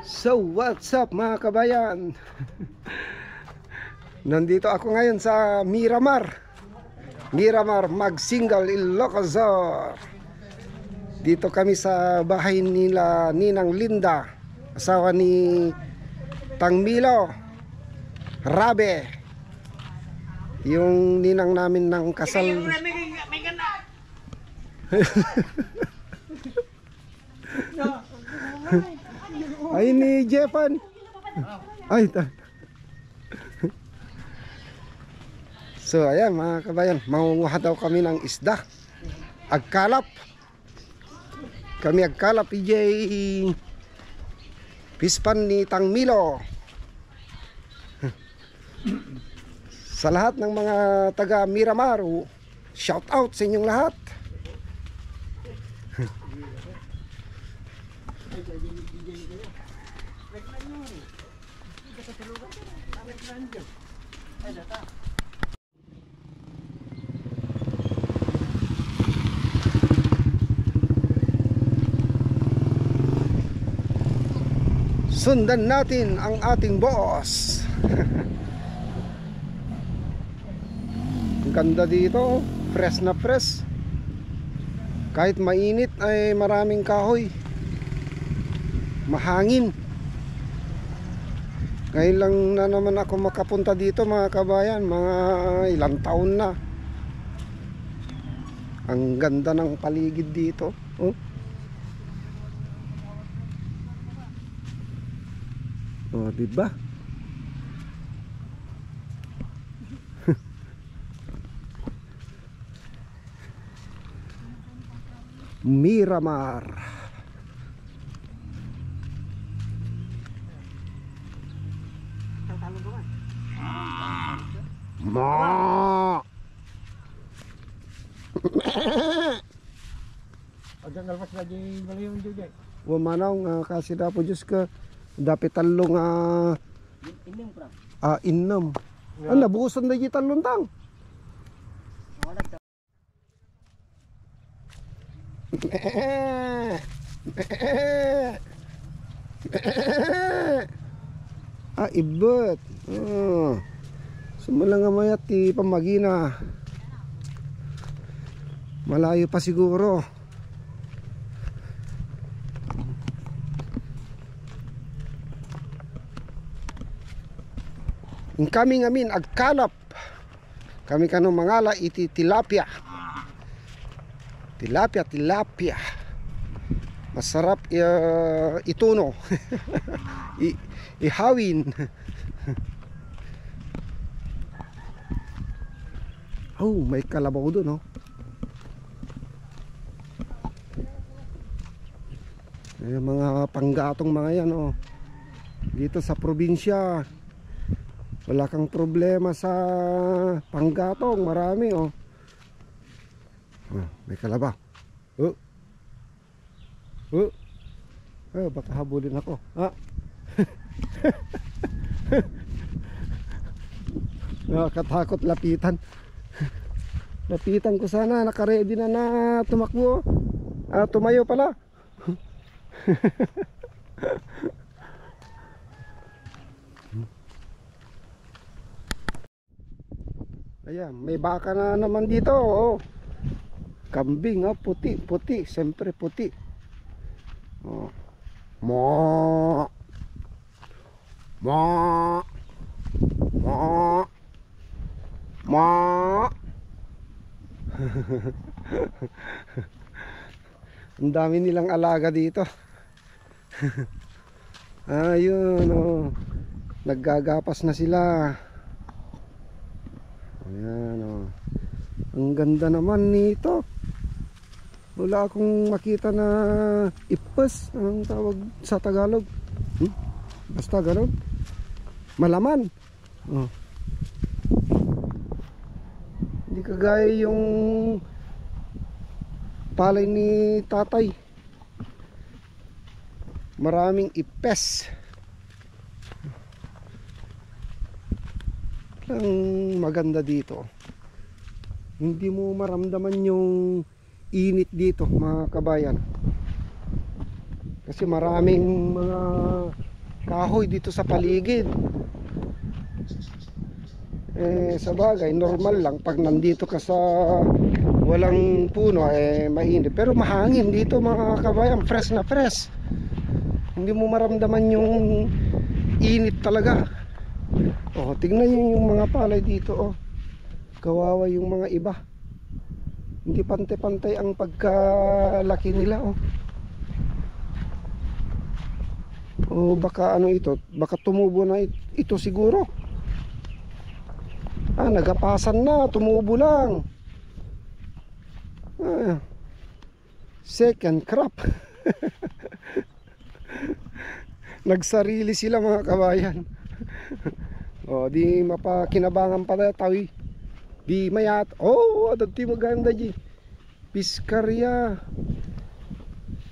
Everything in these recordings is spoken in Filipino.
So what's up mga kabayan? Nandito ako ngayon sa Miramar Magsingal, Ilocos. Dito kami sa bahay nila Ninang Linda, asawa ni Tangmilo Rabe, yung ninang namin ng kasal. Ay ni Jefan. Ay so ayan mga kabayan, mangunguha daw kami ng isda. Agkalap. Kami agkalap PJ Pispan ni Tangmilo. Sa lahat ng mga taga Miramar, shout out sa inyong lahat. Sundan natin ang ating boss. Ang ganda dito, fresh na fresh. Kahit mainit ay maraming kahoy, mahangin. Ngayon lang na naman ako makapunta dito mga kabayan, mga ilang taon na. Ang ganda ng paligid dito. Oh, diba? Miramar. Ma. Agak ngalpas lagi baliung juga. Wa manong kasi dapo Diyos ka dapat talong Inom pra. Inom. Nabuusan na yung talong tang. Ibet. Sumala nga mayat ti pamagina. Malayo pa siguro. Yung kami ngamin agkalap. Kami kanong mangala iti tilapia. Tilapia. Masarap ituno. Ihawin. Oh, may kalabaw doon, oh. Ay, mga panggatong mga yan, oh. Dito sa probinsya wala kang problema sa panggatong, marami, oh. May kalabaw. Baka habulin ako. Nakakatakot lapitan. Lapitan ko sana, nakaready na tumakbo. Tumayo pala. Ayan, may baka na naman dito, oh. Kambing, puti, siyempre puti. Oh. Mo. Ang dami nilang alaga dito. Ayun, oh. Naggagapas na sila. Ayan, oh. Ang ganda naman nito. Wala akong makita na ipes, ang tawag sa Tagalog. Basta gano'n. Malaman. Hindi kagaya yung palay ni tatay. Maraming ipes. Ang maganda dito, hindi mo maramdaman yung init dito mga kabayan, kasi maraming mga kahoy dito sa paligid. Sa bagay normal lang pag nandito ka sa walang puno mainit, pero mahangin dito mga kabayan, fresh na fresh. Hindi mo maramdaman yung init talaga. Tingnan niyo yung mga palay dito. Kawawa yung mga iba, hindi pante-pantay ang pagkalaki nila. Baka ano ito, baka tumubo na ito siguro. Nagapasan na, tumubo lang. Second crop. Nagsarili sila mga kabayan. Di mapakinabangan pa tawi. Di mayat. Adati maganda di. Piskarya.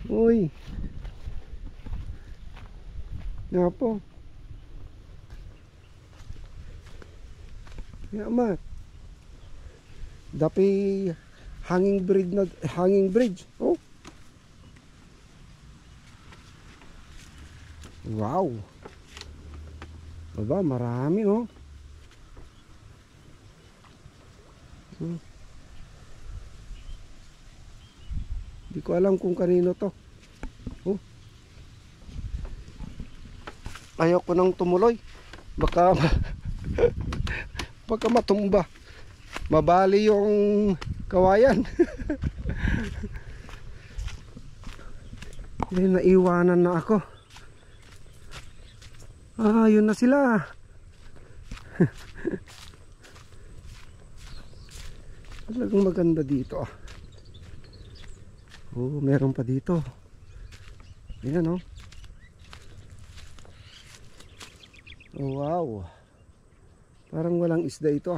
Uy. Nga po. Yaman. Dapi hanging bridge. Wow. Aba, marami Di ko alam kung kanino to. Ayaw ko nang tumuloy. Baka matumba. Mabali yung kawayan. Naiwanan na ako. Yun na sila. Talagang maganda dito. Meron pa dito. Ayan wow. Parang walang isda ito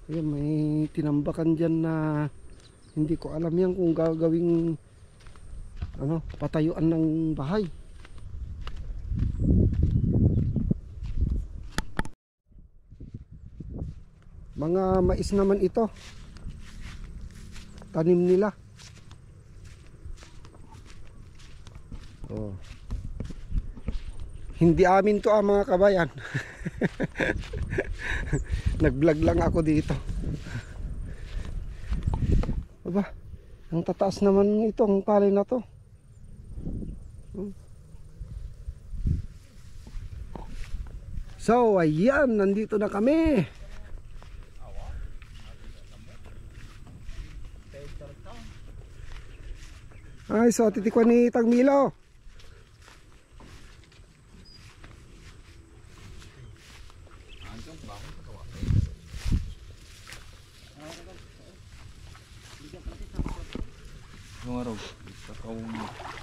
Ayan, may tinambakan dyan na hindi ko alam yan kung gagawing patayuan ng bahay. Mga mais naman ito, tanim nila. Hindi amin to mga kabayan. Nag-vlog lang ako dito. Aba, ang tataas naman itong palay na to. So ayan, nandito na kami. So titikwan ni Tagmilo.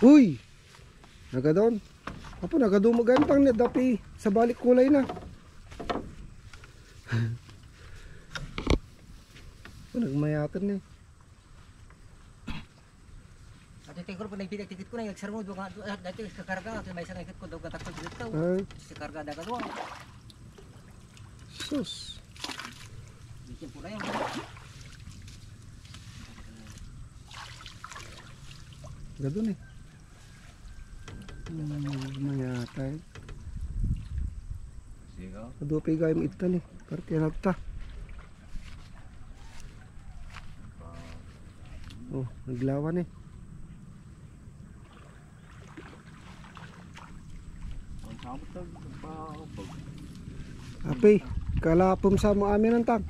Uy, nagadon. Apo nagadumagantang na dapi sa balik kulay na. Nagmayatan eh. Tingkol po nagpinagtikit ko na yung sermo doon dati sa karga at may isang ikit ko daw gatakot dito. Sa karga dagat doon. Sus. Diyan po na yun. Gadun eh. Mayatay. Sigaw. Kadupi gayong itan eh. Karkinagta. Naglawan eh. Api, kalapom sa mo amin ang tang.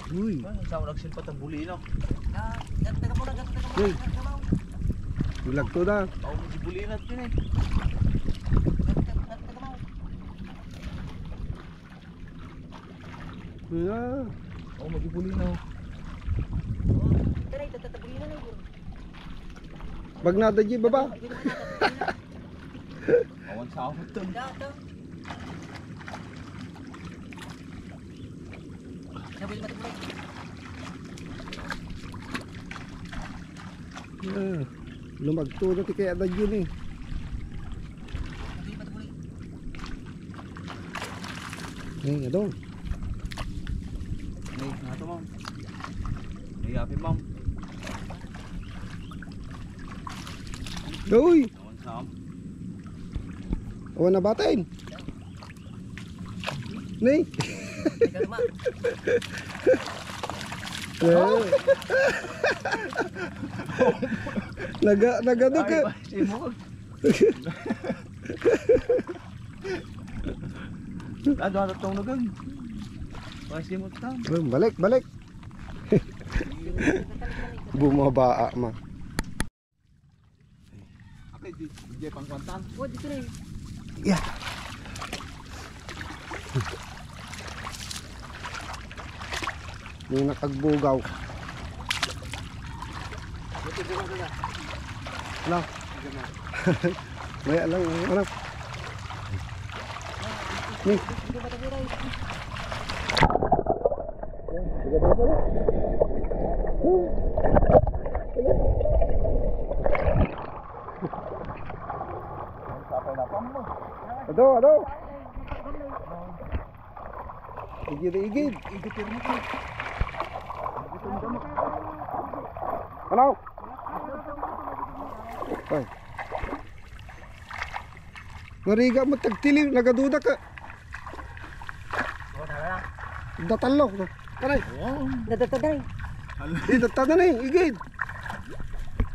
Uy, sa nagsin pa tabuli no. uy. Bulag to na. Tao mo dibuli natin eh. Yeah. Tao mo dibuli no. Bag nada di baba. Awan sa ako to. Sabi mo tuloy. Lumagto na ti kaya dad yun eh. Sabi mo tuloy. Adong. Ay, nato ma'am. Ay, happy ma'am. Uy! Naman sam. Awan na batain. Nay. Ikaw naman. Nagadok ka. Ay, simog. Ano na itong nagang? Pasimot tam. Balik. Bumabaa ma. Okay, di pang kwantan. Oh, dito na eh. Yeah. May nakagbugaw. Lang. Maya lang, ano? Ni. Dito ba tayo? Ado. Igid. Ano? Ay. Nariga mo tagtili, nagaduda ka. Datalo. Kanay. Dadataday. Di datada na igid.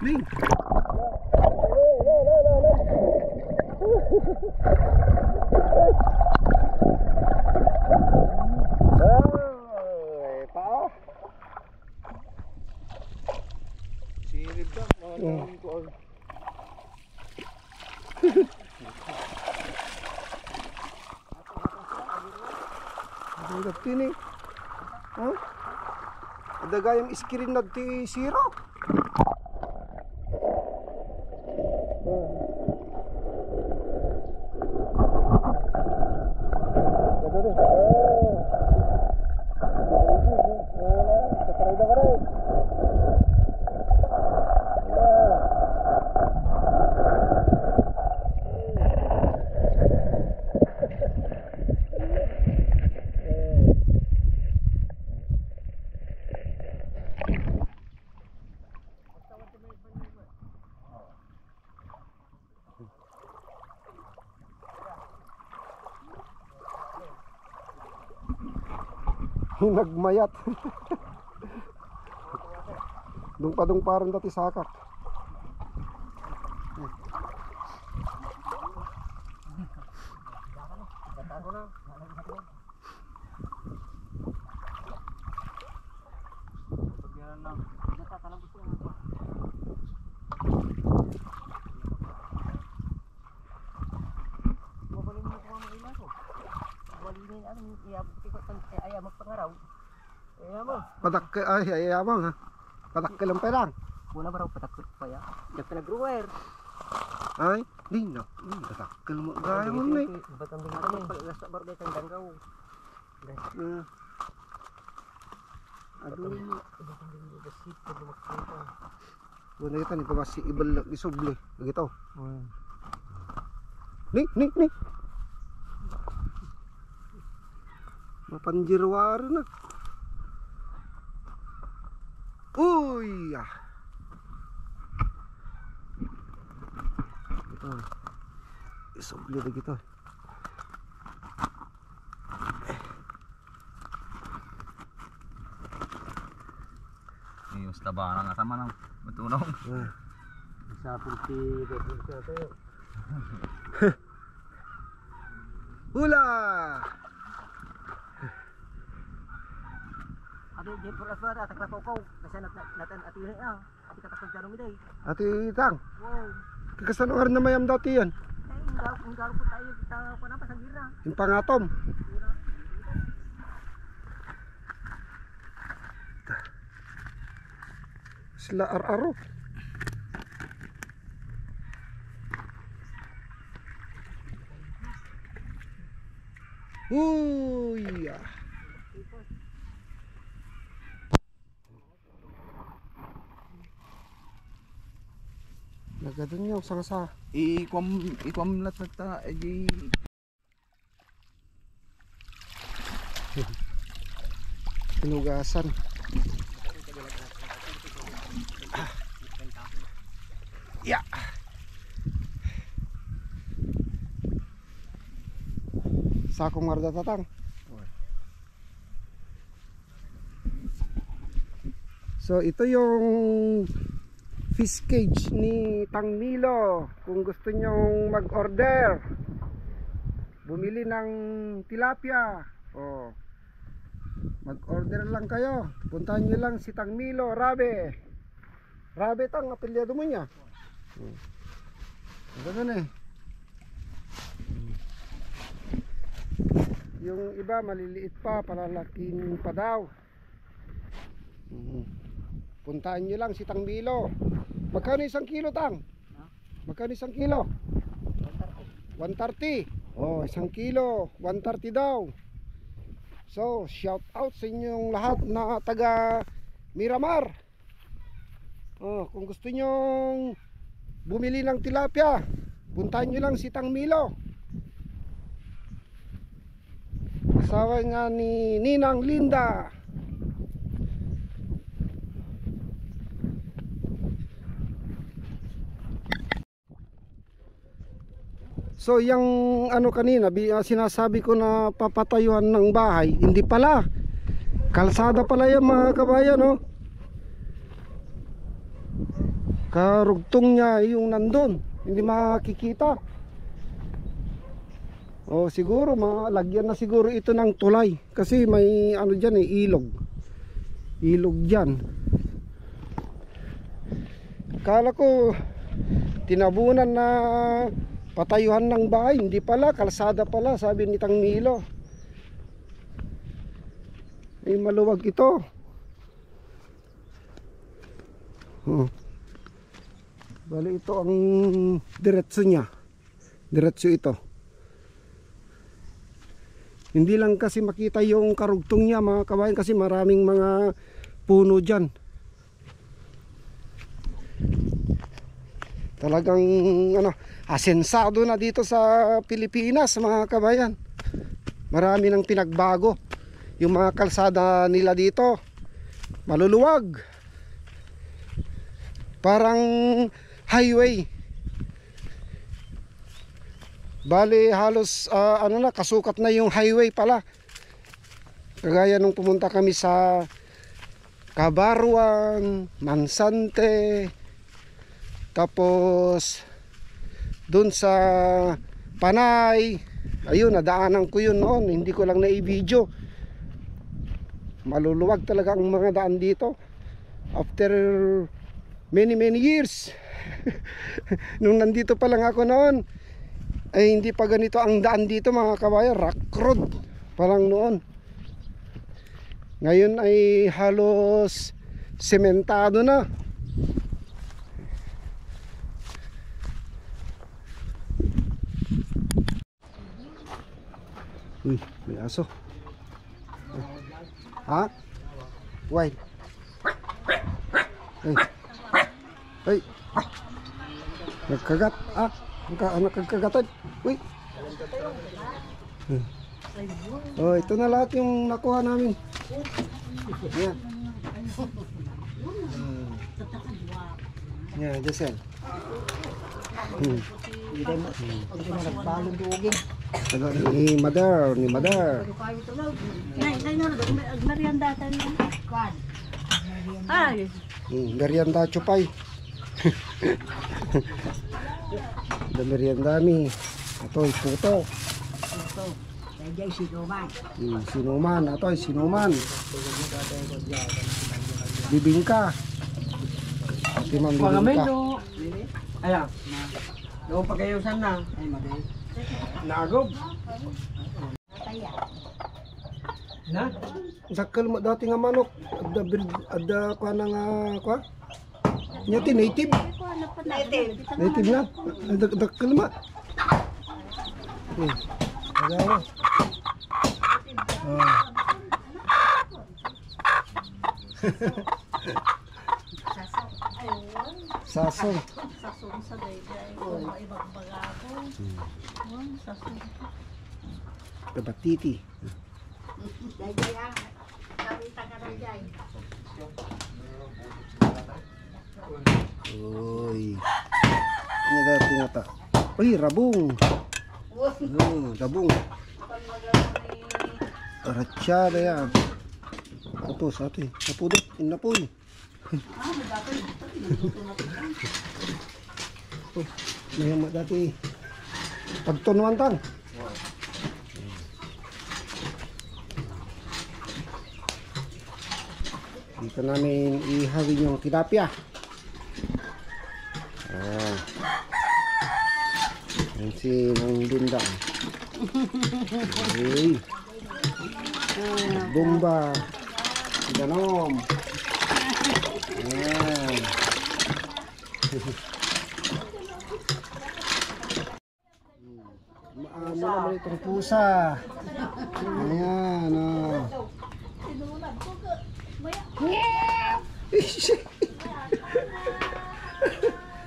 Ning. Silip tam. Ang tini. Ha? Adagayang screen na ti zero. Nagmayat. Dung parang dati sakak. Patak ay ayamang ha. Patak lang perang. Muna ba raw patakot pa ya? Yak na grower. Ay, di na. Patak mo gaya mo ni. Batang bingan mo pag lasa bar day kang danggaw. Aduh, Batang bingan ba sip pag makita. wala kita ni pagasi ibal isubli. Begitu. Ni. Mapanjirwar na. Uy! Ito. Isubli na kita. Yung taba nga sama ng matulong. Sa pulti bedroom ko tayo. Hula! Ade di pula suara takla ko kasi natan atihin ah. Ati katakot jaro mi day. Ati Tang, Wow. kakasanuar na mayam dati yan. Enggak po tayo kita ko na pa sa gira. Yung pangatom. Sila ar-aro. Uy! Nagadun nyo, sa Ikwam lat ta di hinugasan. Ya. Sakong marda tatang. So ito yung fish cage ni Tang Milo. Kung gusto nyong mag-order, bumili ng tilapia, mag-order lang kayo. Puntahan nyo lang si Tang Milo, Rabe. Rabe tang, apelyado mo niya. Ganun eh. Yung iba maliliit pa, palalaking pa daw. Puntahan nyo lang si Tang Milo. Magkano isang kilo, Tang? Magkano isang kilo? 130. Isang kilo 130 daw. So shout out sa inyong lahat na taga Miramar. Kung gusto nyong bumili ng tilapia, puntahan nyo lang si Tang Milo. Asawa nga ni Ninang Linda. So yung kanina sinasabi ko na papatayuan ng bahay, hindi pala. Kalsada pala yan mga kabayan, Karugtong niya yung nandun, hindi makikita. Siguro malagyan na siguro ito ng tulay kasi may dyan ilog. Ilog dyan. Kala ko tinabunan na patayuhan ng bahay, hindi pala, kalsada pala, sabi ni Tang Milo. Ay maluwag ito. Bali ito ang diretso niya. Diretso ito. Hindi lang kasi makita yung karugtong niya mga kabayan kasi maraming mga puno dyan. Talagang asensado na dito sa Pilipinas mga kabayan. Marami nang pinagbago. Yung mga kalsada nila dito maluluwag. Parang highway. Bali halos kasukat na yung highway pala. Kagaya nung pumunta kami sa Cabarwan, Mansante, tapos dun sa Panay. Ayun, nadaanan ko yun noon, hindi ko lang na-i-video. Maluluwag talaga ang mga daan dito after many years. Nung nandito pa lang ako noon ay hindi pa ganito ang daan dito mga kabayan, rock road pa lang noon. Ngayon ay halos sementado na. Uy, may aso. Ha? Why? Ay. Nagkagat. Nagkagatan. Uy. Ito na lahat yung nakuha namin. Yan. Yan, Jessel. Ni Madar. Ay, Merienda Chupay. The merienda ni. Ito ay puto. Sinuman. Ito ay sinuman. Bibingka. Timang bibingka. Ayan. Doon pagkayusan na. Ay, magay. Naagob. Na? Dakal mo dati nga manok. Adda kwa na nga kwa? Nyati native. Native na. Dakal mo. Agawa. Sasong. Kabatiti. Uy. Ano dati nga ta? Uy, rabong. Rabong. Ratsyada yan. Tapos ate, napudot, inapoy. Oh, mayama dati. Pagtunuan tang. Dito namin ihawin yung tilapia. Yan si Nang Linda. Hey. Bomba. Ganom. Ayan. Maamo naman itong pusa. Ayan, oh.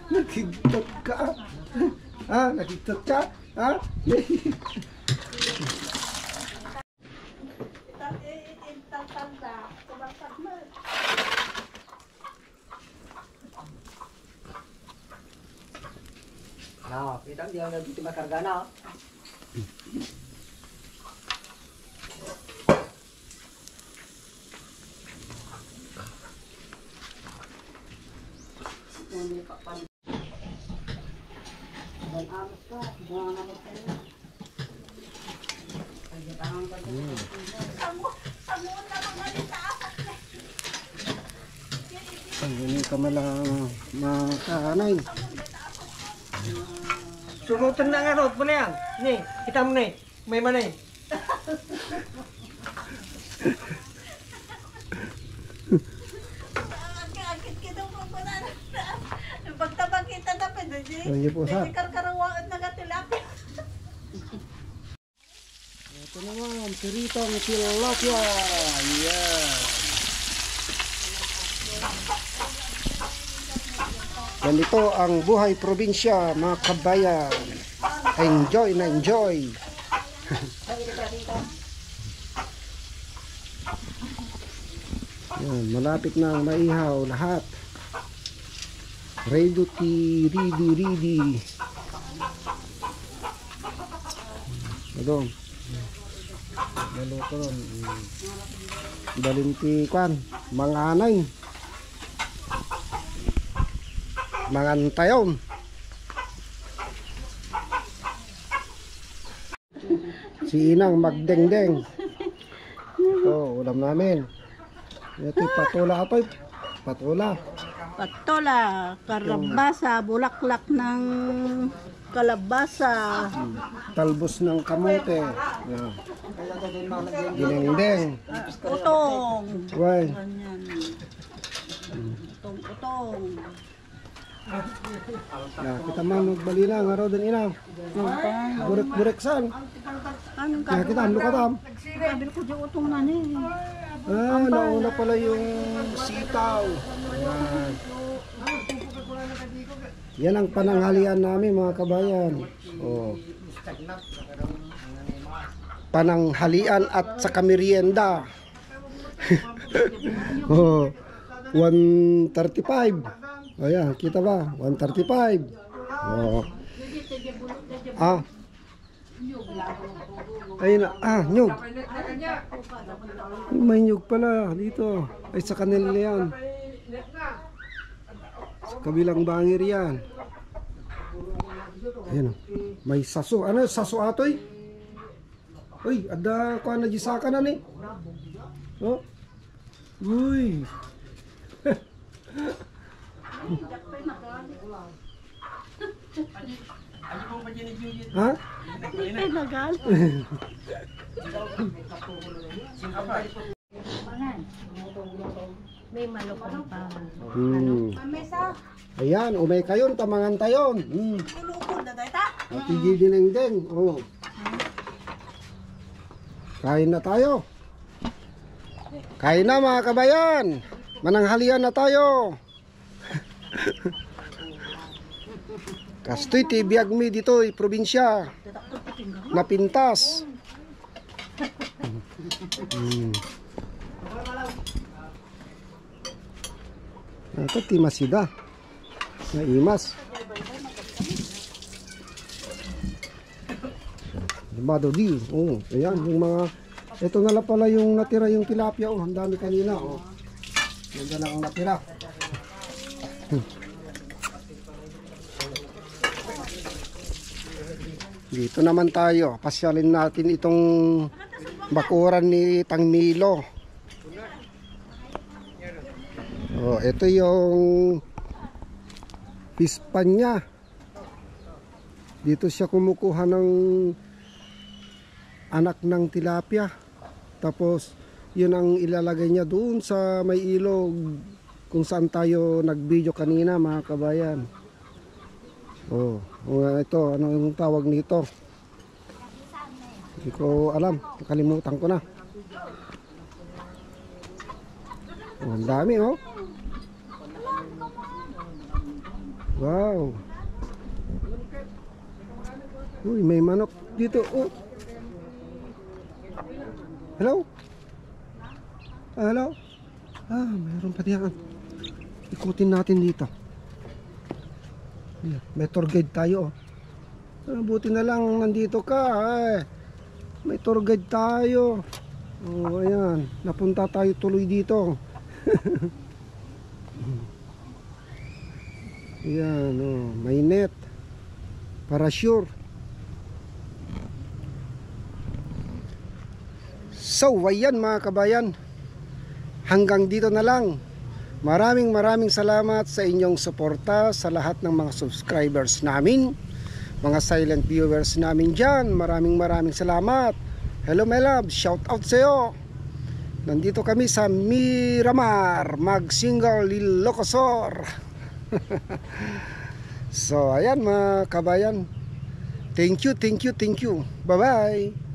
Nakigtot ka. Ha? Nakigtot ka? Ha? Nah, kita dia udah gitu makarga na. Ini kamalang makanay. Sumutan na nga road mo na yan. Ni, kita mo na may manay. Pagtabang kita na pwede. Ayun po sa. Karkarawaan na gatilapin. Ito naman, piritang tilapia. Yeah. Ganito ang buhay probinsya, mga kabayan. Enjoy na enjoy. Yan, malapit na maihaw lahat. Ready. Adong. Maluto ron. Balinti kwan, mga anay. Mangantayon. Si Inang magdengdeng. Ito, ulam namin. Ito, patula ito. Patula. Patola, karabasa, bulaklak ng kalabasa. Talbos ng kamote. Yan. Ginengdeng. Utong. Why? Ganyan. Utong. Kita man magbalina nga raw din Inang. Burek-burek san. Anong Kaya kita ando ka tam. kabil ko dyan utong na ni. Nauna pala yung sitaw. Yan. Yan ang pananghalian namin mga kabayan. Oh. Pananghalian at sa merienda. Oh, 135. Ayan, kita ba? 135. Oh. Ayun na, nyug. May nyug pala dito. Ay, sa kanila yan. Sa kabilang bangir yan. Ayun, may saso. Ano, saso atoy? Uy, ada ko na gisaka na ni. Oh. Uy. Ha? Ay, nagal. May malukong pa. Ayan, umay kayon, tamangan tayon. Tulukod na tayo ta? At dinengdeng. Oh. Kain na tayo. Kain na mga kabayan. Mananghalian na tayo. Kastoy ti biag mi dito, probinsya. napintas. Ito timasida. Naimas. Limado di. Oh, ayan yung mga ito na lang pala yung natira yung tilapia. Oh, ang dami kanina. Oh. Yan lang ang natira. Dito naman tayo. Pasyalin natin itong bakuran ni Tang Milo. Oh, ito yung pispan niya. Dito siya kumukuha ng anak ng tilapia. Tapos yun ang ilalagay niya doon sa may ilog kung saan tayo nag-video kanina, mga kabayan. Oh, ito ano yung tawag nito? Hindi ko alam, nakalimutan ko na. Oh, ang dami oh. Wow. Uy, may manok dito. Oh. Hello? Hello? Mayroon pa diyan. Ikutin natin dito. May tour guide tayo. Buti na lang nandito ka. May tour guide tayo. Oh, ayan. Napunta tayo tuloy dito. Ayan, oh, may net. Para sure. So, ayan mga kabayan. Hanggang dito na lang. Maraming salamat sa inyong suporta sa lahat ng mga subscribers namin. Mga silent viewers namin dyan. Maraming salamat. Hello my love, shout out sa iyo. Nandito kami sa Miramar, Magsingal, Ilocosor. So, ayan mga kabayan. Thank you. Bye-bye.